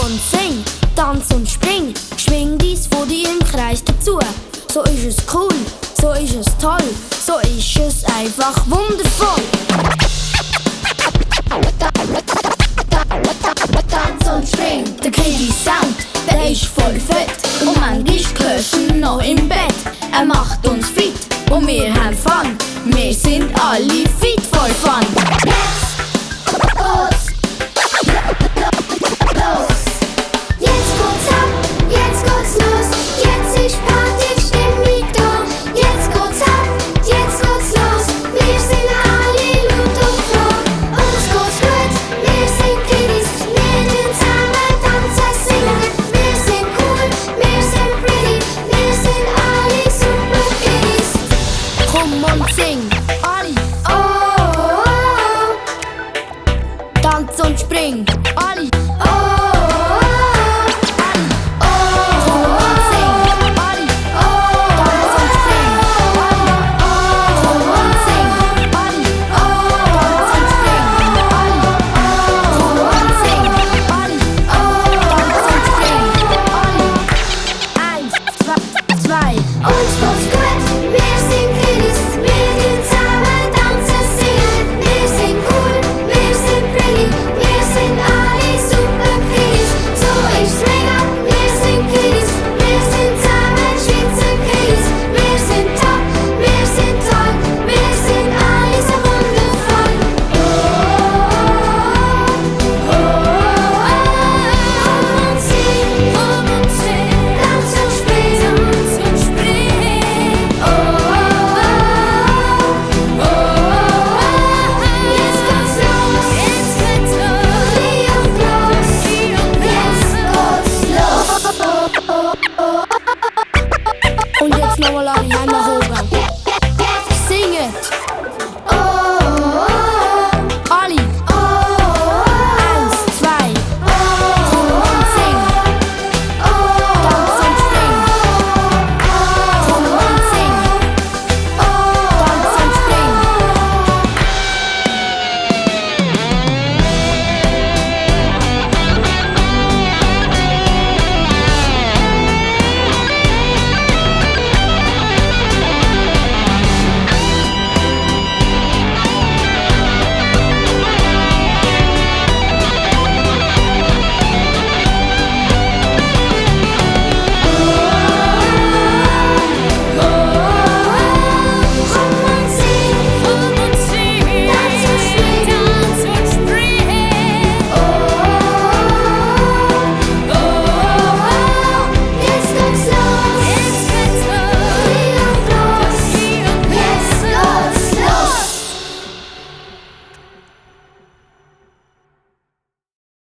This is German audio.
und sing, tanz und spring, schwing dies Body im Kreis dazu. So ist es cool, so ist es toll, so ist es einfach wundervoll. Tanz und spring, der Kiddy-Sound, der ist voll fett. Und manchmal hörst du ihn noch im Bett. Er macht uns fit und wir haben Fun. Wir sind alle fit for fun. Jetzt geht's ab, jetzt geht's los, jetzt ist Party-Stimmung da. Jetzt geht's ab, jetzt geht's los, wir sind alle laut und froh. Uns geht's gut, wir sind Kiddies, wir tun zusammen tanzen, singen. Wir sind cool, wir sind pretty, wir sind alle super Kiddies. Komm und sing, alle, Oh, oh, oh. tanz und spring.